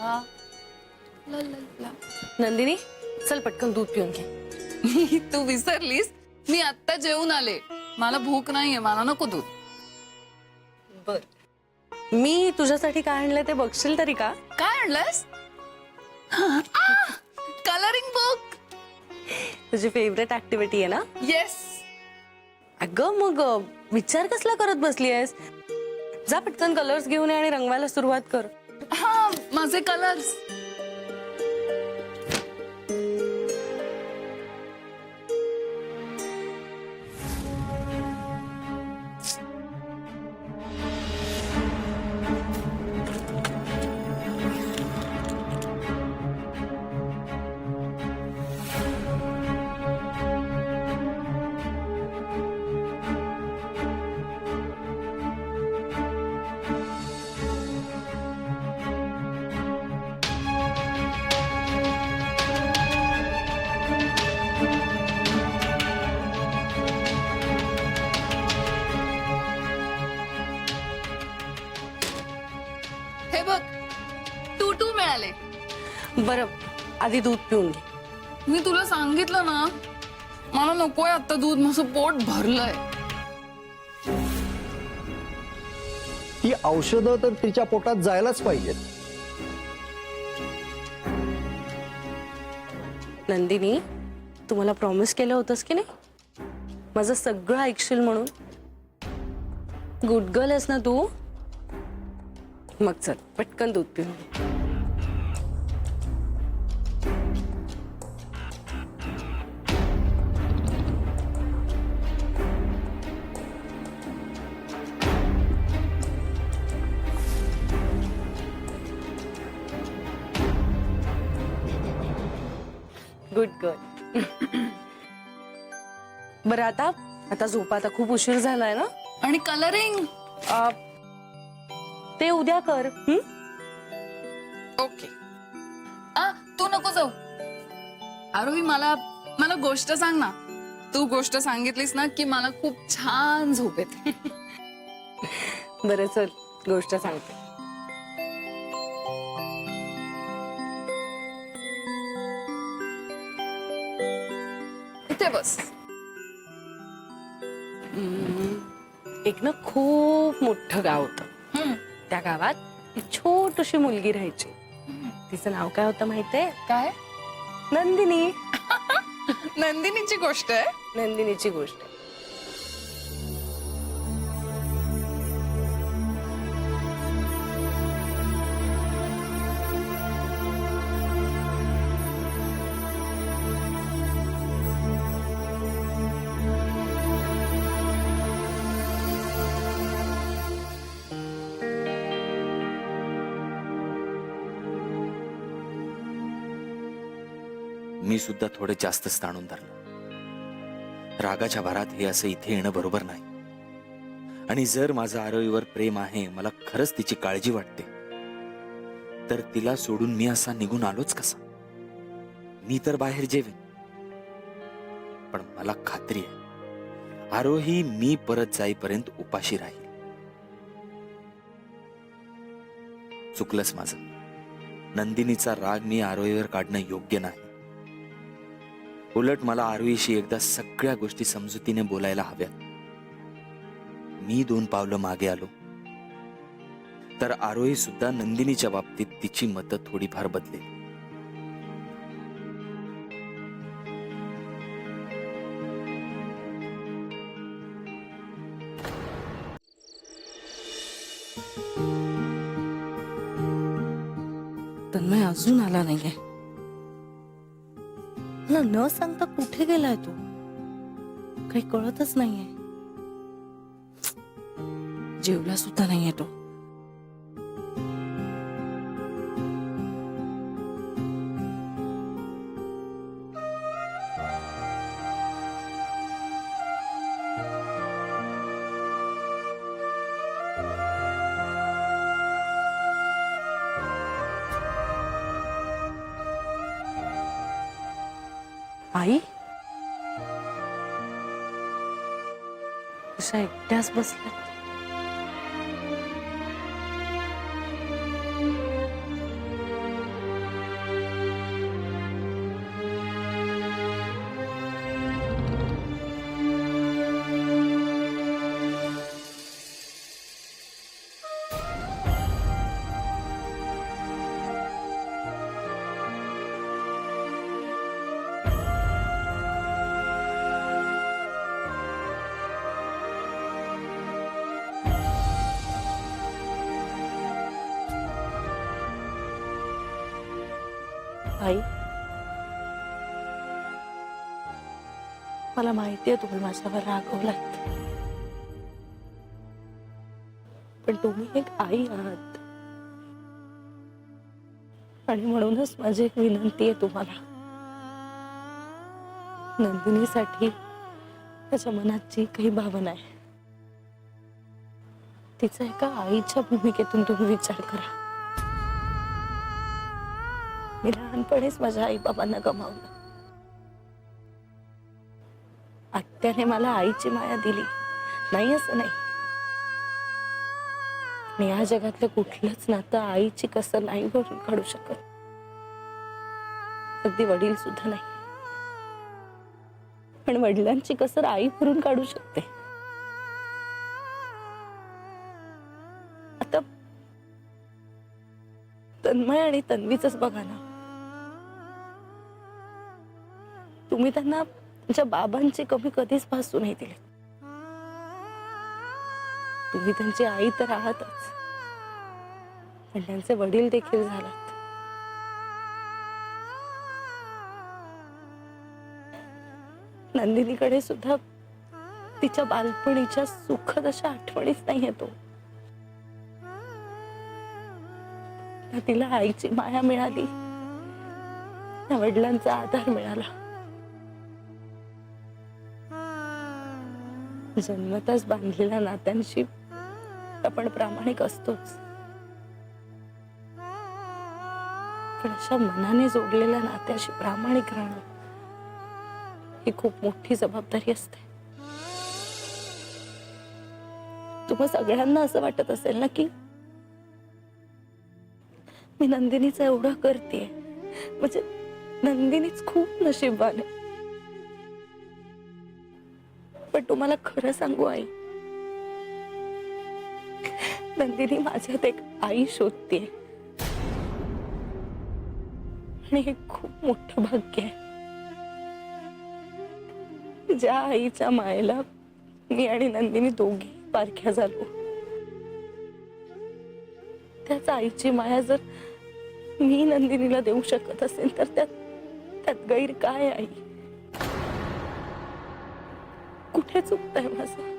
ला ला ला ला. नंदिनी चल पटकन दूध पिऊन घे. तू विसरलीस, मी आत्ता जेवून आले. मला भूक नाहीये, मला नको दूध. बर मी तुझ्यासाठी काय आणलंय ते बघशील तरी का? काय आणलंस? Colouring book. तुझी फेवरेट ऍक्टिव्हिटी आहे ना? येस. अगं मग विचार कसला करत बसली आहेस? जा पटकन कलर्स घेऊन ये आणि रंगवायला सुरुवात कर. हा माझे कलर्स. हे बघ, टू मिळाले. बरं आधी दूध पिऊन घे. मी तुला सांगितलं ना, मला नकोय आता दूध. माझं पोट भरलंय. ती औषधं तर तिच्या पोटात जायलाच पाहिजेत. नंदिनी तू मला प्रॉमिस केलं होतंस की नाही माझं सगळं ऐकशील म्हणून? गुड गर्ल आहेस ना तू? मग चल पटकन दूध पिऊन घे. Good girl. बरं आता आता झोपा, आता खूप उशीर झालाय ना. आणि कलरिंग ते उद्या कर. ओके. तू नको जाऊ. आरोही मला मला गोष्ट सांग ना. तू गोष्ट सांगितलीस ना की मला खूप छान झोप येते. बरं चल गोष्ट सांगते. इथे बस. एक ना खूप मोठं गाव होतं. त्या गावात एक छोटीशी मुलगी राहायची. तिचं नाव काय होतं माहितीये? काय? नंदिनी. नंदिनीची गोष्ट आहे. नंदिनीची गोष्ट. मी सुद्धा थोडे जास्तच ताणून धरलं. रागाच्या भरात हे असं इथे येणं बरोबर नाही. आणि जर माझं आरोहीवर प्रेम आहे, मला खरंच तिची काळजी वाटते, तर तिला सोडून मी असा निघून आलोच कसा? मी तर बाहेर जेवेन, पण मला खात्री आहे आरोही मी परत जाईपर्यंत उपाशी राहील. चुकलंच माझं. नंदिनीचा राग मी आरोहीवर काढणं योग्य नाही. उलट मला आरोहीशी एकदा सगळ्या गोष्टी समजुतीने बोलायला हव्यात. मी 2 पावलं मागे आलो तर आरोही सुद्धा नंदिनीच्या बाबतीत तिची मतं थोडीफार बदलेल. तन्मय अजून आला नाहीये. मला न सांगता कुठे गेलाय तो? काही कळतच नाहीये. जेवला सुद्धा नाहीये तो. आई अशा एकट्याच बसल्या. आई. मला माहितीये तुम्ही माझ्यावर रागवलात, पण तुम्ही एक आई आहात आणि म्हणूनच माझी एक विनंती आहे तुम्हाला. नंदिनीसाठी त्याच्या मनात जी काही भावना आहे तिचा एका आईच्या भूमिकेतून तुम्ही विचार करा. मी लहानपणीच माझ्या आई बाबांना गमावलं. आत्याने मला आईची माया दिली नाही असं नाही, मी या जगातलं कुठलंच नातं आईची कसर नाही भरून काढू शकत, अगदी वडील सुद्धा नाही. पण वडिलांची कसर आई भरून काढू शकते. आता तन्मय आणि तन्वीच बघा ना, तुम्ही त्यांना त्यांच्या बाबांची कमी कधीच भासू नाही दिली. तुम्ही त्यांची आई तर आहातच, पण त्यांचे वडील देखील झालात. नंदिनीकडे सुद्धा तिच्या बालपणीच्या सुखद अशा आठवणीच नाही येतो. तिला आईची माया मिळाली, वडिलांचा आधार मिळाला. जन्मताच बांधलेल्या नात्यांशी आपण प्रामाणिक असतोच, पण अशा मनाने जोडलेल्या नात्याशी प्रामाणिक राहणं ही खूप मोठी जबाबदारी असते. तुम्हा सगळ्यांना असं वाटत असेल ना की मी नंदिनीचं एवढं करतेय म्हणजे नंदिनीच खूप नशीबवान आहे. पण तुम्हाला खरं सांगू आई, नंदिनी माझ्यात एक आई शोधते आणि हे खूप मोठं भाग्य आहे. ज्या आईच्या मायेला मी आणि नंदिनी दोघी पारख्या झालो, त्याच आईची माया जर मी नंदिनीला देऊ शकत असेल तर त्यात गैर काय आई? कुठे चुकतंय माझं?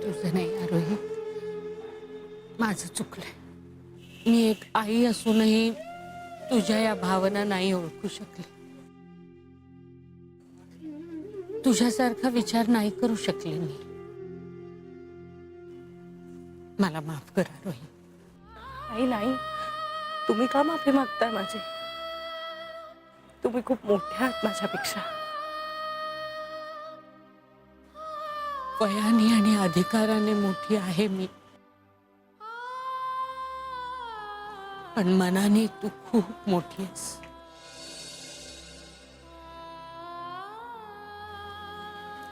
तुझं नाही आरोही, माझं चुकलंय. मी एक आई असूनही तुझ्या या भावना नाही ओळखू शकले, तुझ्यासारखा विचार नाही करू शकले मी. मला माफ कर आरोही. आई नाही, तुम्ही का माफी मागताय माझी? तुम्ही खूप मोठ्या आहात माझ्यापेक्षा. वयाने आणि अधिकाराने मोठी आहे मी, पण मनाने तू खूप मोठी आहेस.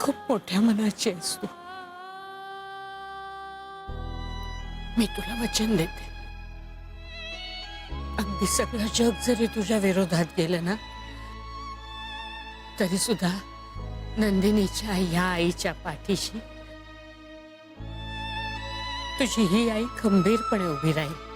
खूप मोठ्या मनाची आहेस तू. मी तुला वचन देते, अगदी सगळं जग जरी तुझ्या विरोधात गेलं ना तरी सुद्धा नंदिनीच्या ह्या आईच्या पाठीशी तुझी ही आई खंबीरपणे उभी राहील.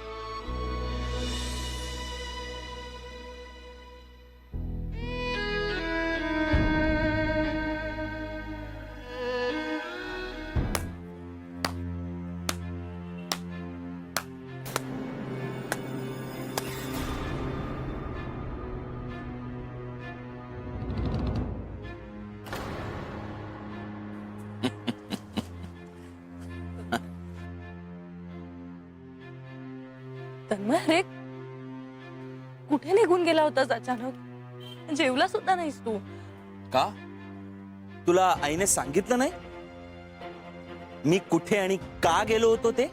तन्मय, अरे कुठे निघून गेला होतास अचानक? जेवला सुद्धा नाहीस तू. का? तुला आईने सांगितलं नाही मी कुठे आणि का गेलो होतो ते?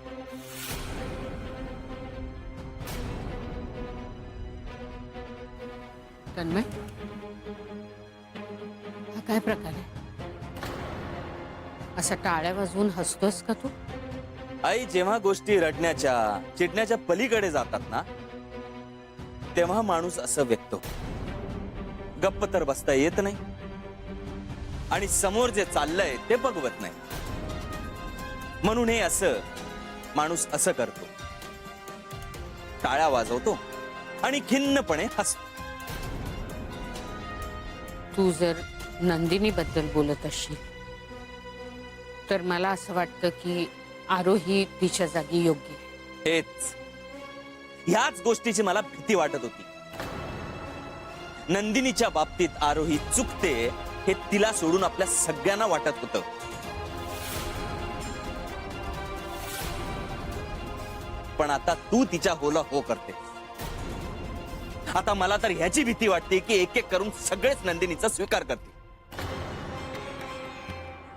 तन्मय, हा काय प्रकार आहे? असा टाळ्या वाजवून हसतोस का तू? आई, जेव्हा गोष्टी रडण्याच्या चिडण्याच्या पलीकडे जातात ना, तेव्हा माणूस असं व्यक्त होतो. गप्प तर बसता येत नाही आणि समोर जे चाललंय ते बघवत नाही. म्हणून हे असं माणूस असं करतो, टाळ्या वाजवतो आणि खिन्नपणे हसतो. तू जर नंदिनी बद्दल बोलत असशील तर मला असं वाटतं की आरोही तिच्या जागी योग्य आहे. हेच, ह्याच गोष्टीची मला भीती वाटत होती. नंदिनीच्या बाबतीत आरोही चुकते हे तिला सोडून आपल्या सगळ्यांना वाटत होतं. पण आता तू तिच्या होला हो करते. आता मला तर ह्याची भीती वाटते की एक एक करून सगळेच नंदिनीचा स्वीकार करते.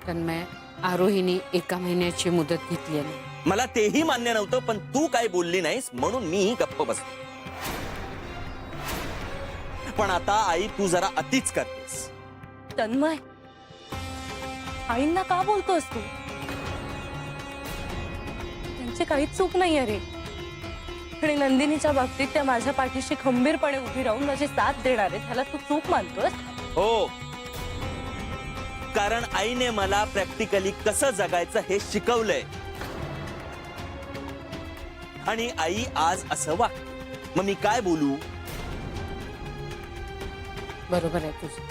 तन्मय, आरोहीने 1 महिन्याची मुदत घेतली आहे. मला तेही मान्य नव्हतं, पण तू काय बोलली नाहीस म्हणून मीही गप्प बसलो. पण आता आई, तू जरा अतिच करतेस. तन्मय, आईंना का बोलतोस तू? त्यांची काहीच चूक नाही रे. आणि नंदिनीच्या बाबतीत त्या माझ्या पाठीशी खंबीरपणे उभी राहून माझी साथ देणार आहे, त्याला तू चूक मानतोस? हो, कारण आईने मला प्रॅक्टिकली कसं जगायचं हे शिकवलंय. आणि आई आज असं वागते, मग मी काय बोलू? बरोबर आहे तुझं.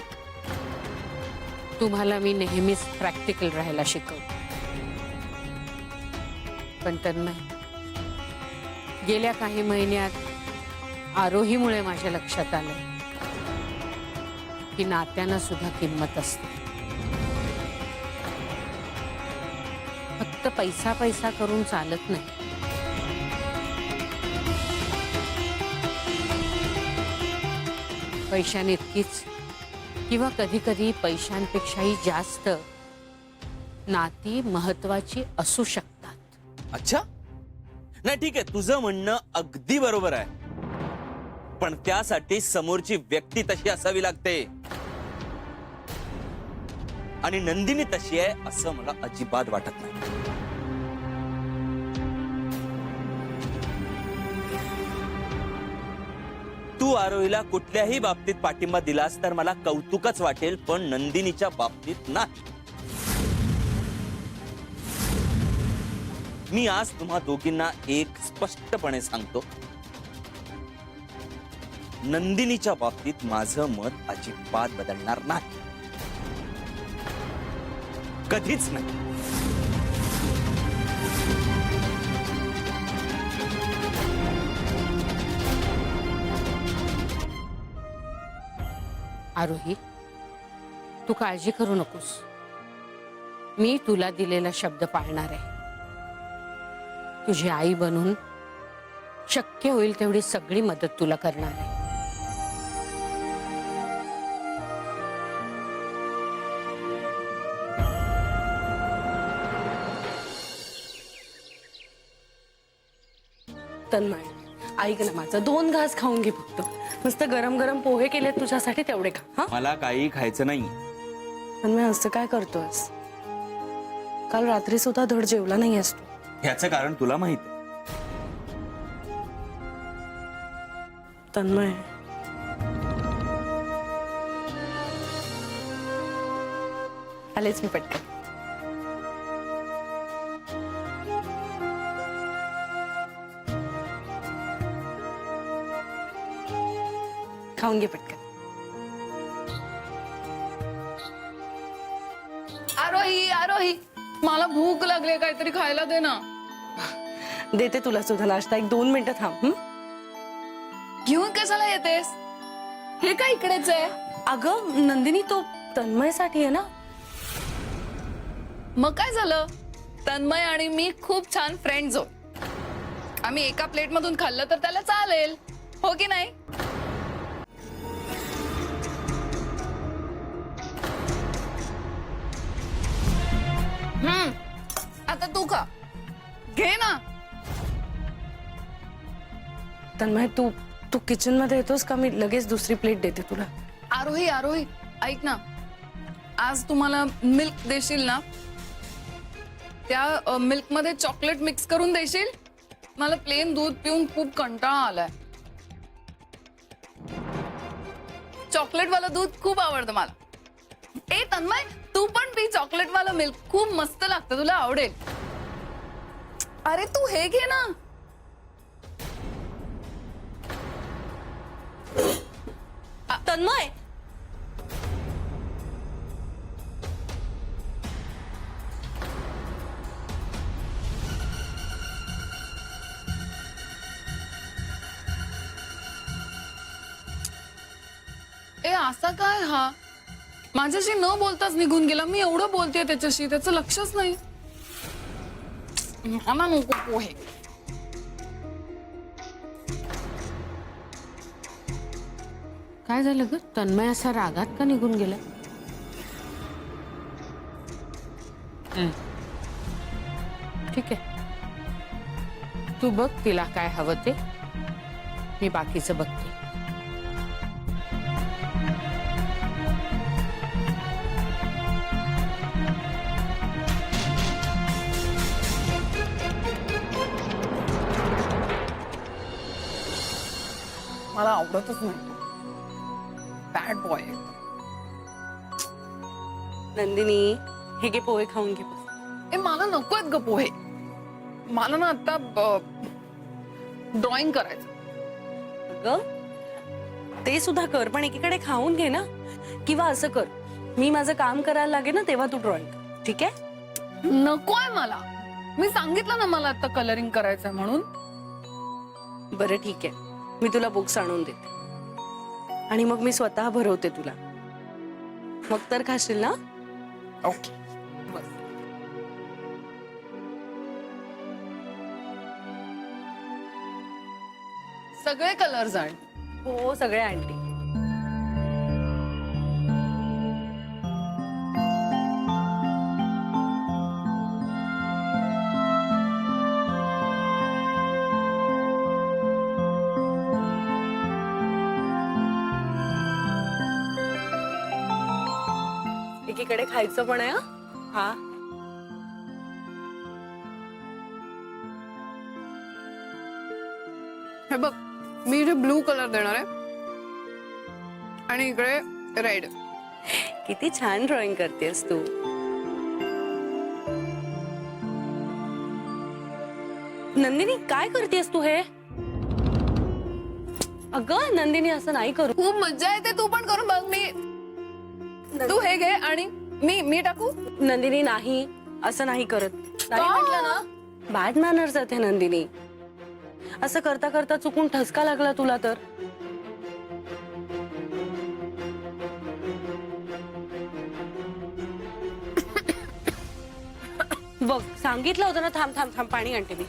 तुम्हाला मी नेहमीच प्रॅक्टिकल राहायला शिकवते. पण तन्मय, गेल्या काही महिन्यात आरोहीमुळे माझ्या लक्षात आलं की नात्यांना सुद्धा किंमत असते. फक्त पैसा पैसा करून चालत नाही. पैशाने इतकीच किंवा कधी कधी पैशांपेक्षाही जास्त नाती महत्वाची असू शकतात. अच्छा, नाही ठीक आहे, तुझं म्हणणं अगदी बरोबर आहे. पण त्यासाठी समोरची व्यक्ती तशी असावी लागते. आणि नंदिनी तशी आहे असं मला अजिबात वाटत नाही. तू आरोहीला कुठल्याही बाबतीत पाठिंबा दिलास तर मला कौतुकच वाटेल, पण नंदिनीच्या बाबतीत नाही. मी आज तुम्हा दोघींना एक स्पष्टपणे सांगतो, नंदिनीच्या बाबतीत माझं मत अजिबात बदलणार नाही. कधीच नाही. आरोही, तू काळजी करू नकोस. मी तुला दिलेला शब्द पाळणार आहे. तुझी आई बनून शक्य होईल तेवढी सगळी मदत तुला करणार आहे. तन्मय, ऐक ना माझं, 2 घास खाऊन घे फक्त. मस्त गरम गरम पोहे केले तुझ्यासाठी, तेवढे खा. हा, मला काही खायचं नाही. तन्मय असं काय करतोस? काल रात्री सुद्धा धड जेवला नाहीयेस तू. ह्याचं कारण तुला माहित आहे. तन्मय, आलेच मी पटकन. खाऊन घे पटकन. आरोही, आरोही, मला भूक लागली, काहीतरी खायला दे ना. देते तुला सुद्धा नाश्ता. 1-2 मिनिटं थांब. घेऊन कशाला येतेस? हे काय इकडेच आहे? अगं नंदिनी, तो तन्मयसाठी आहे ना. मग काय झालं? तन्मय आणि मी खूप छान फ्रेंड्स आहोत. आम्ही एका प्लेट मधून खाल्लं तर त्याला चालेल, हो की नाही? आता तू खा, घे ना. तन्मय, तू तू किचन मध्ये येतोस का? मी लगेच दुसरी प्लेट देते तुला. आरोही, आरोही, ऐक ना, आज तुम्हाला मिल्क देशील ना? त्या मिल्क मध्ये चॉकलेट मिक्स करून देशील? मला प्लेन दूध पिऊन खूप कंटाळा आलाय. चॉकलेट वाला दूध खूप आवडतं मला. ए तन्मय, तू पण पी चॉकलेट वाला मिल्क, खूप मस्त लागतं, तुला आवडेल. अरे तू हे घे ना. तन्मय, ए असा काय हा? माझ्याशी न बोलताच निघून गेला. मी एवढं बोलतेय त्याच्याशी, त्याचं लक्षच नाही. मला नको पोहे. काय झालं ग? तन्मय असा रागात का निघून गेला? ठीक आहे, तू बघ तिला काय हवं ते, मी बाकीचं बघते. मला आवडतच नाही. Bad boy. नंदिनी, हे घे पोहे खाऊन घे. ए मला नको आहेत ग पोहे. मला ना आता ड्रॉइंग करायचं. अगं ते सुद्धा कर, पण एकीकडे खाऊन घे ना. किंवा असं कर, मी माझं काम करायला लागेल ना तेव्हा तू ड्रॉइंग कर, ठीक आहे? नकोय मला. मी सांगितलं ना मला आता कलरिंग करायचंय म्हणून. बरं ठीक आहे, मी तुला बुक्स आणून देते आणि मग मी स्वतः भरवते तुला. मग तर खाशील ना? ओके बस. सगळे कलर्स आण. हो, सगळे आणते. एकीकडे खायचं पण आहे. हा, हे बघ, मी इथे ब्लू कलर देणार आहे आणि इकडे रेड. किती छान ड्रॉइंग करतेस तू. नंदिनी, काय करतेस तू हे? अगं नंदिनी, असं नाही करू. खूप मजा येते, तू पण करून बघ. तू हे घे आणि मी टाकू. नंदिनी नाही, असं नाही करत. नाही म्हटलं ना, बॅड मॅनर्स आहेत हे नंदिनी. असं करता करता चुकून ठसका लागला तुला तर. बघ, सांगितलं होतं ना. थांब थांब थांब, पाणी आणते मी.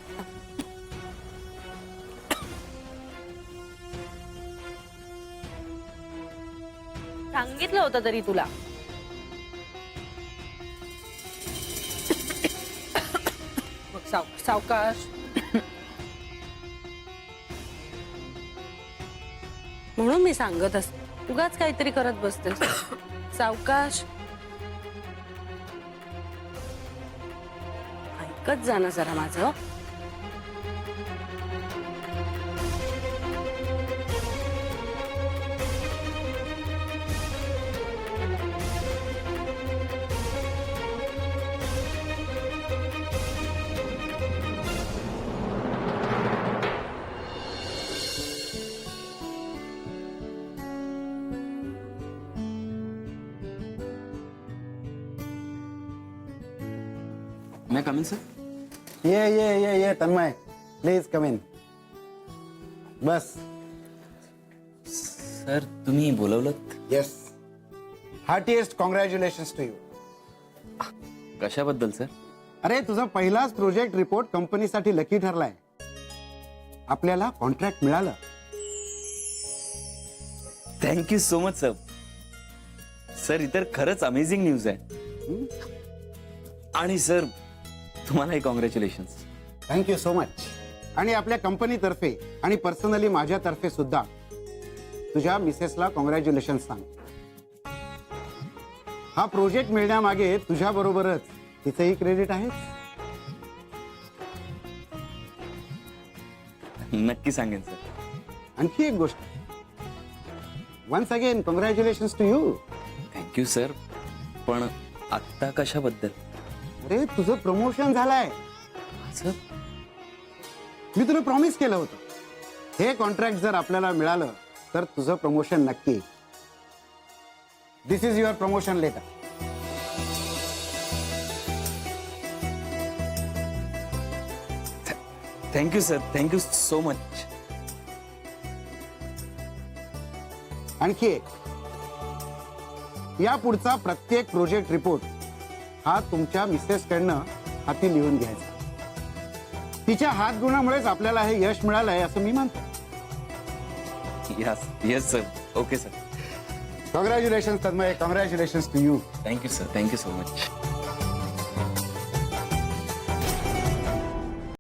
सांगितलं होतं तरी तुला. बघ, सावकाश. म्हणून मी सांगत असते, उगाच काहीतरी करत बसतेस. सावकाश. ऐकत जा ना जरा माझं. मैं कम इन सर? ये तन्मय, प्लीज कम इन. बस. सर तुम्ही बोलवलत? Yes. Heartiest congratulations to you. कशाबद्दल सर? अरे, तुझा पहिलाच प्रोजेक्ट रिपोर्ट कंपनीसाठी लकी ठरलाय. आपल्याला कॉन्ट्रॅक्ट मिळालं. Thank you so much sir. Sir ही तर खरंच अमेझिंग न्यूज आहे. आणि सर तुम्हालाही कॉंग्रॅच्युलेशन्स. Thank you so much. आणि आपल्या कंपनीतर्फे आणि पर्सनली माझ्यातर्फे सुद्धा तुझ्या मिसेसला कॉंग्रॅच्युलेशन सांग. हा प्रोजेक्ट मिळण्यामागे तुझ्या बरोबरच तिचंही क्रेडिट आहे. नक्की सांगेन सर. आणखी एक गोष्ट, once again congratulation to you. Thank you sir. पण आत्ता कशाबद्दल? अरे तुझं प्रमोशन झालंय. सर मी तुला प्रॉमिस केलं होतं, हे कॉन्ट्रॅक्ट जर आपल्याला मिळालं तर तुझं प्रमोशन नक्की. This is your promotion letter. Thank you sir. Thank you so much. आणखी एक, या पुढचा प्रत्येक प्रोजेक्ट रिपोर्ट हा तुमच्या मिसेस कडनं हाती लिहून घ्यायचा. तिच्या हातगुणामुळेच आपल्याला हे यश मिळालंय असं मी मानतो. Yes yes sir. Okay sir. Congratulation Tanmay. Congratulation to you. Thank you sir. Thank you so much.